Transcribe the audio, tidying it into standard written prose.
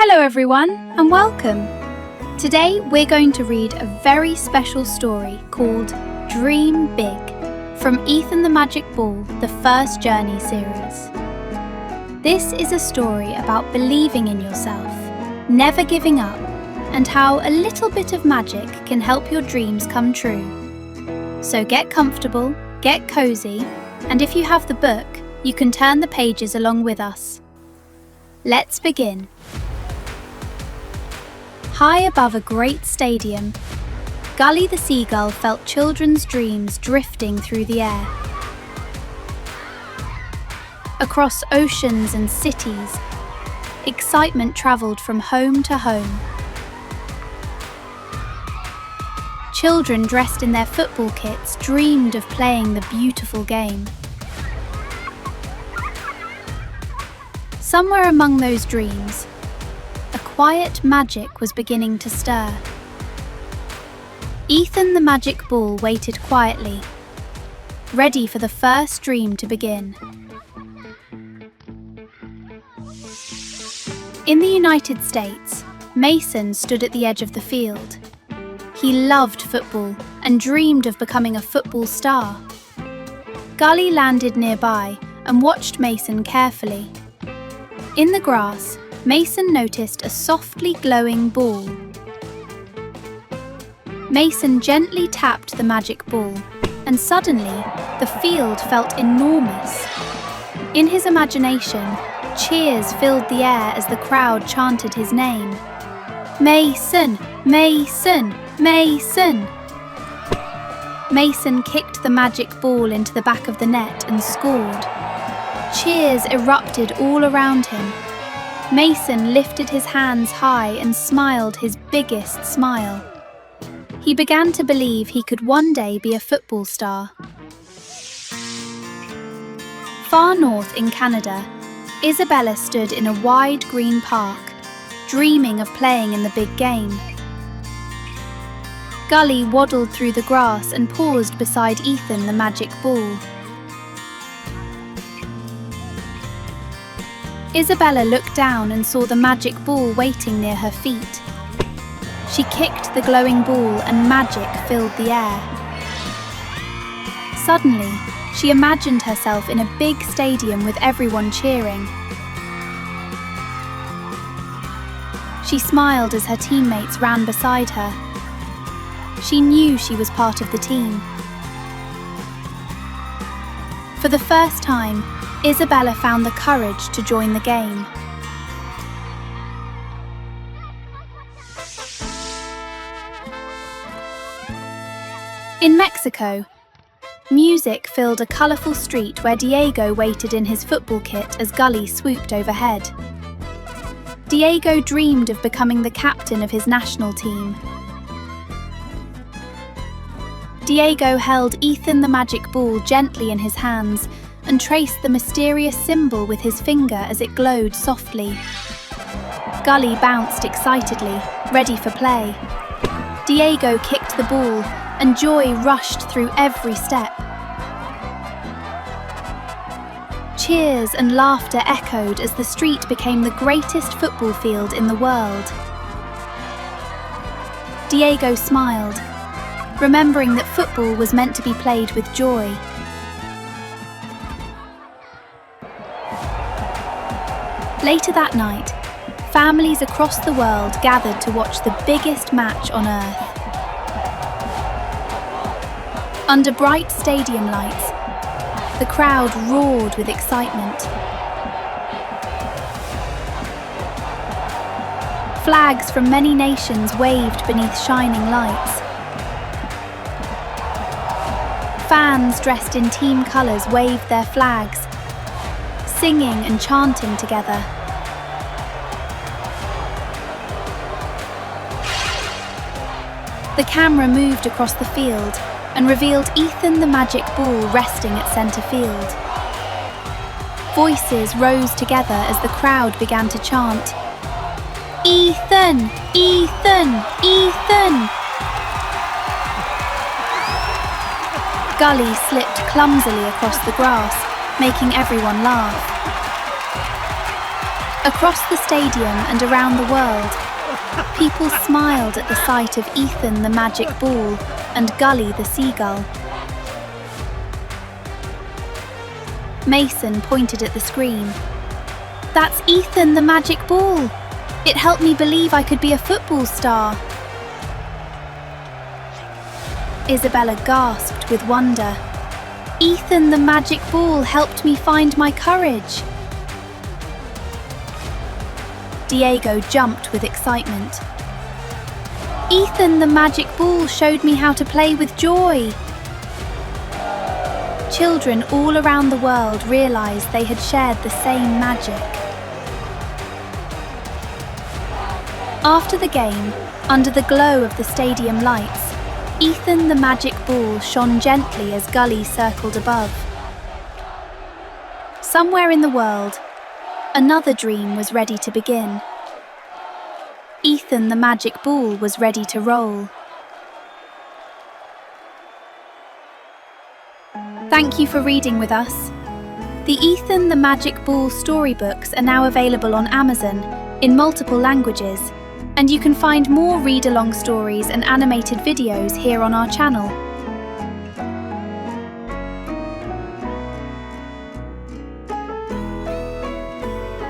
Hello everyone and welcome! Today we're going to read a very special story called Dream Big from Ethan the Magic Ball, the First Journey series. This is a story about believing in yourself, never giving up, and how a little bit of magic can help your dreams come true. So get comfortable, get cozy, and if you have the book, you can turn the pages along with us. Let's begin. High above a great stadium, Gully the seagull felt children's dreams drifting through the air. Across oceans and cities, excitement travelled from home to home. Children dressed in their football kits dreamed of playing the beautiful game. Somewhere among those dreams, a quiet magic was beginning to stir. Ethan the Magic Ball waited quietly, ready for the first dream to begin. In the United States, Mason stood at the edge of the field. He loved football and dreamed of becoming a football star. Gully landed nearby and watched Mason carefully. In the grass, Mason noticed a softly glowing ball. Mason gently tapped the magic ball, and suddenly, the field felt enormous. In his imagination, cheers filled the air as the crowd chanted his name. Mason! Mason! Mason! Mason kicked the magic ball into the back of the net and scored. Cheers erupted all around him. Mason lifted his hands high and smiled his biggest smile. He began to believe he could one day be a football star. Far north in Canada, Isabella stood in a wide green park, dreaming of playing in the big game. Gully waddled through the grass and paused beside Ethan the Magic Ball. Isabella looked down and saw the magic ball waiting near her feet. She kicked the glowing ball and magic filled the air. Suddenly, she imagined herself in a big stadium with everyone cheering. She smiled as her teammates ran beside her. She knew she was part of the team. For the first time, Isabella found the courage to join the game. In Mexico, music filled a colourful street where Diego waited in his football kit as Gully swooped overhead. Diego dreamed of becoming the captain of his national team. Diego held Ethan the Magic Ball gently in his hands and traced the mysterious symbol with his finger as it glowed softly. Gully bounced excitedly, ready for play. Diego kicked the ball, and joy rushed through every step. Cheers and laughter echoed as the street became the greatest football field in the world. Diego smiled, remembering that football was meant to be played with joy. Later that night, families across the world gathered to watch the biggest match on Earth. Under bright stadium lights, the crowd roared with excitement. Flags from many nations waved beneath shining lights. Fans dressed in team colours waved their flags, singing and chanting together. The camera moved across the field and revealed Ethan the Magic Ball resting at centre field. Voices rose together as the crowd began to chant, "Ethan! Ethan! Ethan!" Gully slipped clumsily across the grass, making everyone laugh. Across the stadium and around the world, people smiled at the sight of Ethan the magic ball and Gully the seagull. Mason pointed at the screen. "That's Ethan the magic ball! It helped me believe I could be a football star." Isabella gasped with wonder. "Ethan the magic ball helped me find my courage." Diego jumped with excitement. "Ethan the magic ball showed me how to play with joy." Children all around the world realized they had shared the same magic. After the game, under the glow of the stadium lights, Ethan the magic ball shone gently as Gully circled above. Somewhere in the world, another dream was ready to begin. Ethan the magic ball was ready to roll. Thank you for reading with us. The Ethan the Magic Ball storybooks are now available on Amazon in multiple languages, and you can find more read-along stories and animated videos here on our channel.